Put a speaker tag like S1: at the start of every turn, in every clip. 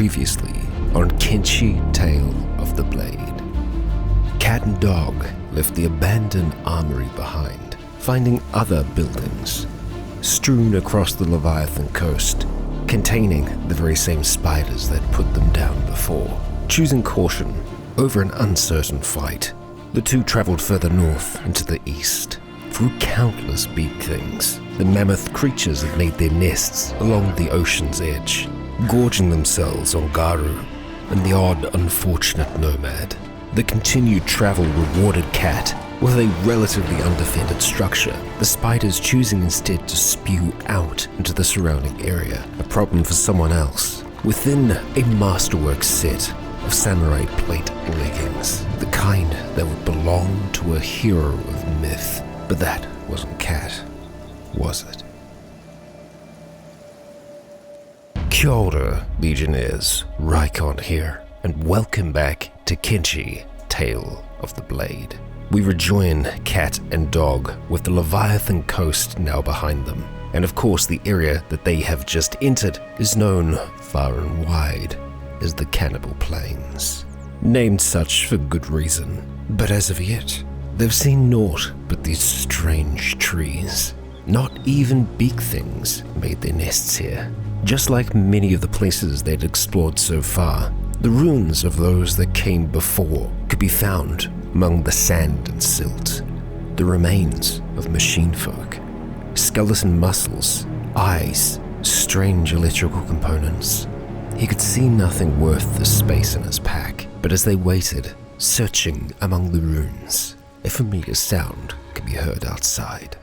S1: Previously on Kenshi, Tale of the Blade. Cat and dog left the abandoned armory behind, finding other buildings strewn across the Leviathan Coast, containing the very same spiders that put them down before. Choosing caution over an uncertain fight, the two traveled further north into the east, through countless beak things. The mammoth creatures had made their nests along the ocean's edge, gorging themselves on Garu and the odd unfortunate nomad. The continued travel rewarded Cat with a relatively undefended structure, the spiders choosing instead to spew out into the surrounding area, a problem for someone else. Within a masterwork set of samurai plate leggings, the kind that would belong to a hero of myth. But that wasn't Cat, was it? Kia ora, Legionnaires, Rycon here, and welcome back to Kenshi, Tale of the Blade. We rejoin Cat and Dog with the Leviathan Coast now behind them, and of course the area that they have just entered is known far and wide as the Cannibal Plains. Named such for good reason, but as of yet, they've seen naught but these strange trees. Not even beak things made their nests here. Just like many of the places they'd explored so far, the ruins of those that came before could be found among the sand and silt. The remains of machine folk, skeleton muscles, eyes, strange electrical components. He could see nothing worth the space in his pack, but as they waited, searching among the ruins, a familiar sound could be heard outside.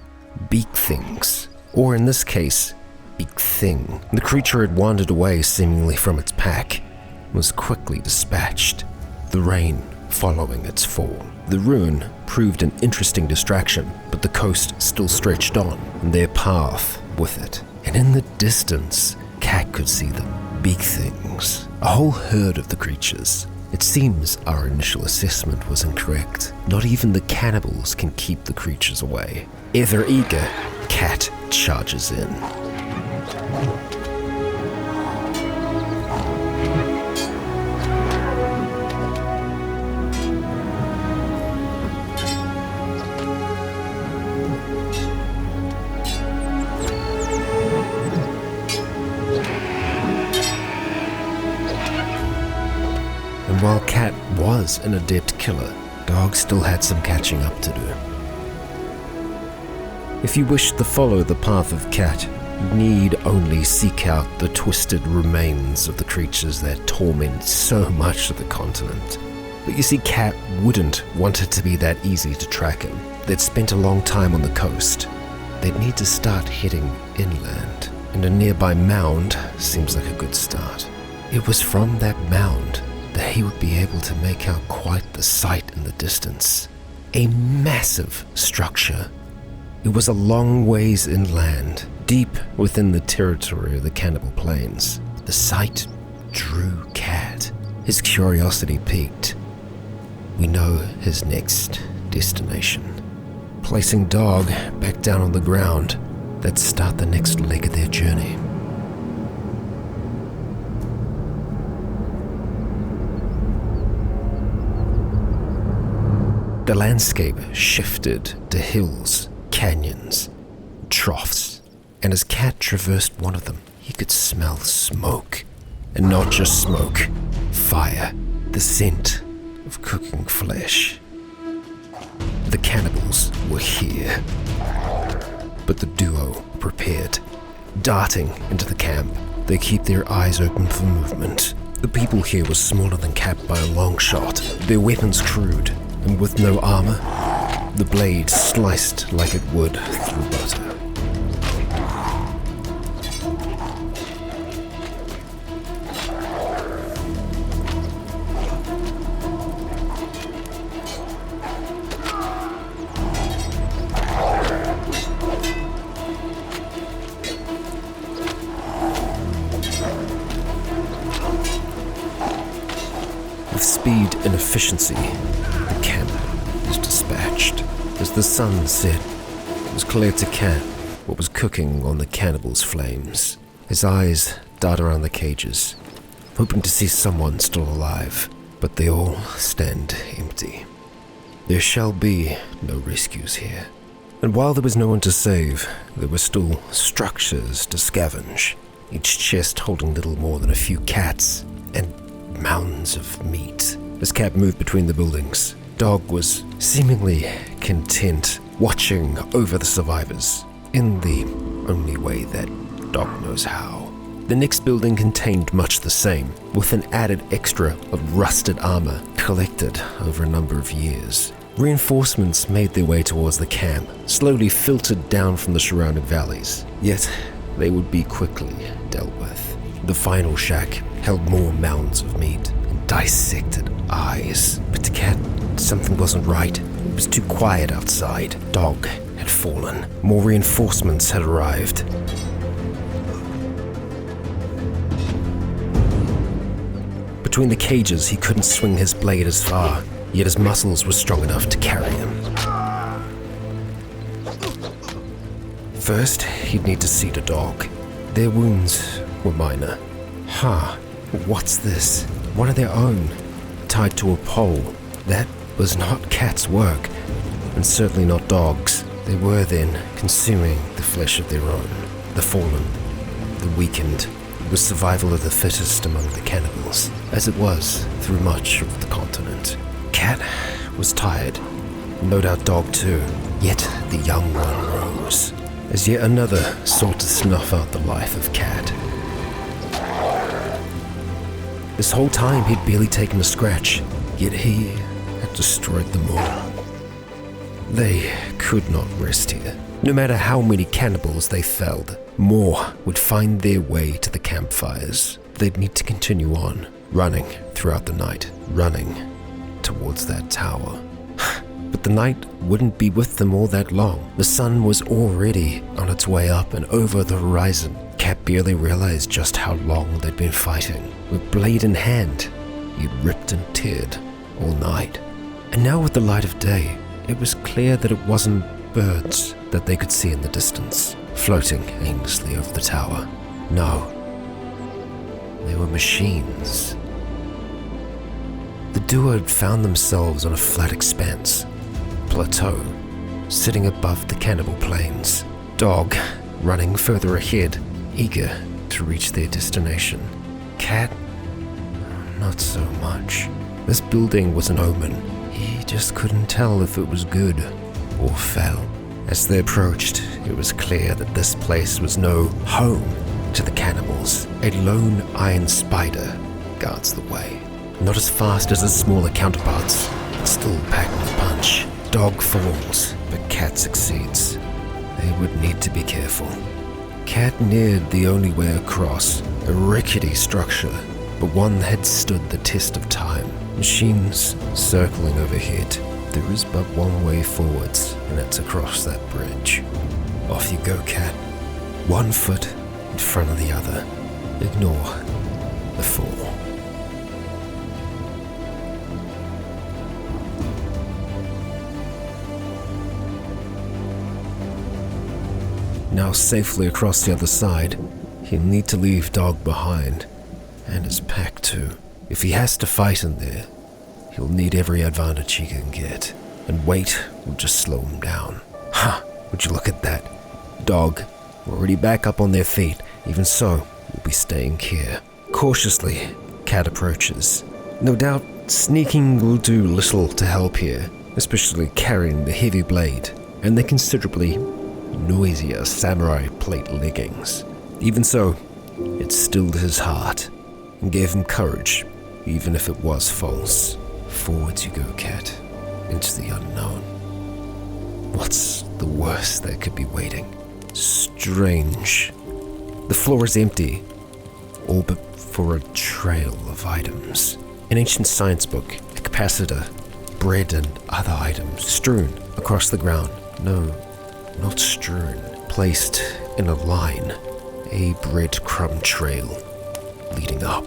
S1: Beak things, or in this case, beak thing. The creature had wandered away seemingly from its pack, was quickly dispatched, the rain following its fall. The ruin proved an interesting distraction, but the coast still stretched on, and their path with it. And in the distance, Cat could see them, beak things, a whole herd of the creatures. It seems our initial assessment was incorrect. Not even the cannibals can keep the creatures away. Ever eager, Cat charges in. And while Cat was an adept killer, Dog still had some catching up to do. If you wish to follow the path of Cat, you need only seek out the twisted remains of the creatures that torment so much of the continent. But you see, Cat wouldn't want it to be that easy to track him. They'd spent a long time on the coast. They'd need to start heading inland, and a nearby mound seems like a good start. It was from that mound that he would be able to make out quite the sight in the distance. A massive structure. It was a long ways inland, deep within the territory of the Cannibal Plains. The sight drew Cat. His curiosity piqued. We know his next destination. Placing Dog back down on the ground, they'd start the next leg of their journey. The landscape shifted to hills, canyons, troughs, and as Cat traversed one of them, he could smell smoke. And not just smoke, fire, the scent of cooking flesh. The cannibals were here, but the duo prepared. Darting into the camp, they keep their eyes open for movement. The people here were smaller than Cat by a long shot, their weapons crude, and with no armor, the blade sliced like it would through butter. With speed and efficiency, the camp was dispatched. As the sun set, it was clear to Cat what was cooking on the cannibal's flames. His eyes dart around the cages, hoping to see someone still alive, but they all stand empty. There shall be no rescues here. And while there was no one to save, there were still structures to scavenge, each chest holding little more than a few cats and mounds of meat. As Cat moved between the buildings, Dog was seemingly content, watching over the survivors in the only way that Dog knows how. The next building contained much the same, with an added extra of rusted armor collected over a number of years. Reinforcements made their way towards the camp, slowly filtered down from the surrounding valleys, yet they would be quickly dealt with. The final shack held more mounds of meat and dissected eyes, but to Cat, something wasn't right. It was too quiet outside. Dog had fallen. More reinforcements had arrived. Between the cages, he couldn't swing his blade as far, yet his muscles were strong enough to carry him. First, he'd need to see the dog. Their wounds were minor. What's this? One of their own, tied to a pole. That was not Cat's work, and certainly not Dog's. They were then consuming the flesh of their own. The fallen, the weakened. It was survival of the fittest among the cannibals, as it was through much of the continent. Cat was tired, no doubt Dog too, yet the young one rose, as yet another sought to snuff out the life of Cat. This whole time he'd barely taken a scratch, yet he had destroyed them all. They could not rest here. No matter how many cannibals they felled, more would find their way to the campfires. They'd need to continue on, running throughout the night, running towards that tower. But the night wouldn't be with them all that long. The sun was already on its way up and over the horizon. Cat barely realized just how long they'd been fighting. With blade in hand, he'd ripped and teared all night. And now with the light of day, it was clear that it wasn't birds that they could see in the distance, floating aimlessly over the tower. No, they were machines. The duo had found themselves on a flat expanse, Plateau, sitting above the Cannibal plains. Dog running further ahead, eager to reach their destination. Cat, not so much. This building was an omen. He just couldn't tell if it was good or fell. As they approached, it was clear that this place was no home to the cannibals. A lone iron spider guards the way. Not as fast as its smaller counterparts, but still packing a punch. Dog falls, but Cat succeeds. They would need to be careful. Cat neared the only way across, a rickety structure, but one that had stood the test of time. Machines circling overhead. There is but one way forwards, and that's across that bridge. Off you go, Cat. 1 foot in front of the other. Ignore the fall. Now safely across the other side, he'll need to leave Dog behind, and his pack too. If he has to fight in there, he'll need every advantage he can get, and weight will just slow him down. Would you look at that? Dog, already back up on their feet. Even so, we'll be staying here. Cautiously, Cat approaches. No doubt, sneaking will do little to help here, especially carrying the heavy blade, and the considerably noisier samurai plate leggings. Even so, it stilled his heart and gave him courage, even if it was false. Forwards you go, Cat, into the unknown. What's the worst that could be waiting? Strange. The floor is empty, all but for a trail of items. An ancient science book, a capacitor, bread and other items strewn across the ground. No, not strewn, placed in a line, a breadcrumb trail leading up.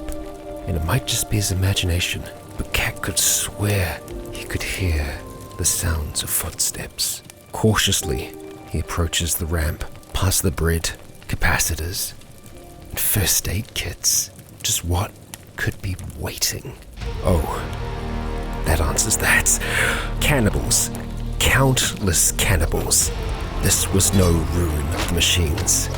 S1: And it might just be his imagination, but Cat could swear he could hear the sounds of footsteps. Cautiously, he approaches the ramp, past the bread, capacitors, and first aid kits. Just what could be waiting? Oh, that answers that. Cannibals. Countless cannibals. This was no ruin of the machines.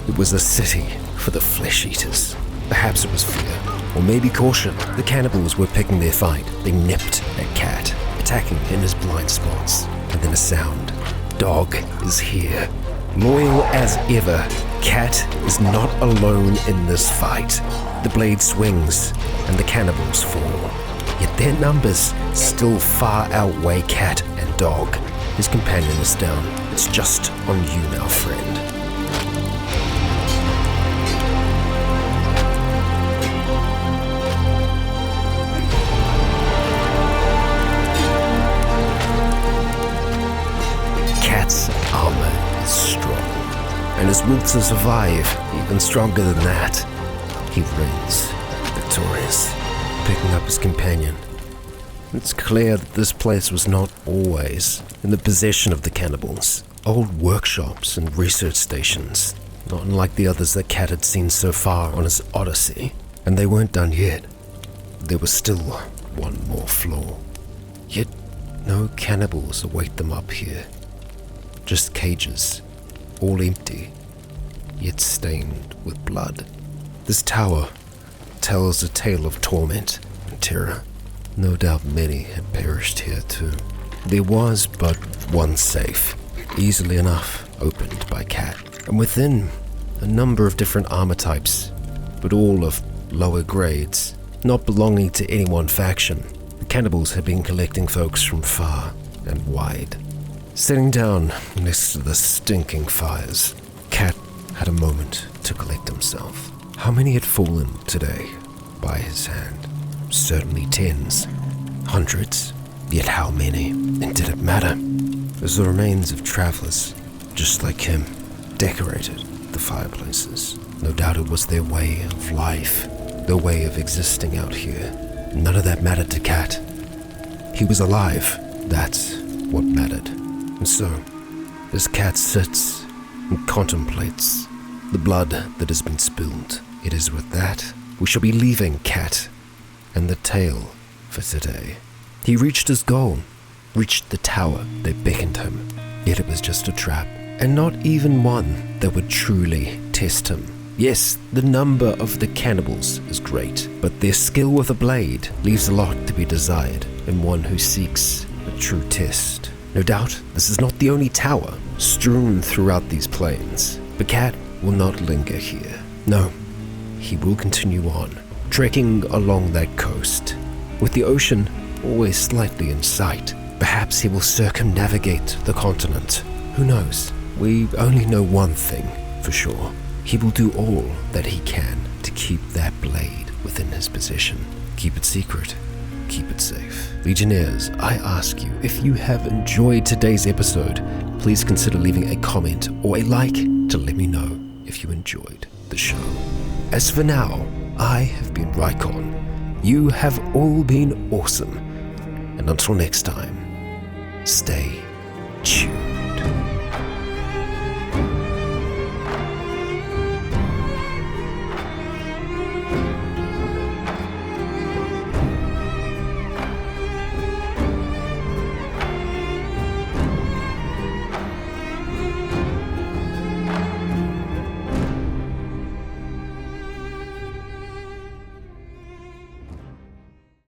S1: It was a city for the flesh eaters. Perhaps it was fear, or maybe caution. The cannibals were picking their fight. They nipped at Cat, attacking in his blind spots. And then a sound. Dog is here. Loyal as ever, Cat is not alone in this fight. The blade swings, and the cannibals fall. Yet their numbers still far outweigh Cat and Dog. His companion is down. It's just on you now, friend. Cat's armor is strong, and his will to survive even stronger than that. He reigns victorious, picking up his companion. It's clear that this place was not always in the possession of the cannibals. Old workshops and research stations, not unlike the others that Cat had seen so far on his odyssey. And they weren't done yet. There was still one more flaw. Yet no cannibals await them up here. Just cages, all empty, yet stained with blood. This tower tells a tale of torment and terror. No doubt many had perished here too. There was but one safe, easily enough opened by Cat, and within a number of different armor types, but all of lower grades, not belonging to any one faction. The cannibals had been collecting folks from far and wide. Sitting down next to the stinking fires, Cat had a moment to collect himself. How many had fallen today by his hand? Certainly tens, hundreds, yet how many? And did it matter? As the remains of travelers, just like him, decorated the fireplaces. No doubt it was their way of life, their way of existing out here. None of that mattered to Cat. He was alive, that's what mattered. And so, as Cat sits and contemplates the blood that has been spilled, it is with that we shall be leaving Cat and the tale for today. He reached his goal, reached the tower that beckoned him, yet it was just a trap, and not even one that would truly test him. Yes, the number of the cannibals is great, but their skill with a blade leaves a lot to be desired in one who seeks a true test. No doubt, this is not the only tower strewn throughout these plains, but Cat will not linger here. No, he will continue on, trekking along that coast, with the ocean always slightly in sight. Perhaps he will circumnavigate the continent. Who knows? We only know one thing for sure. He will do all that he can to keep that blade within his possession. Keep it secret. Keep it safe. Legionnaires, I ask you, if you have enjoyed today's episode, please consider leaving a comment or a like to let me know if you enjoyed the show. As for now, I have been Rycon. You have all been awesome. And until next time, stay tuned.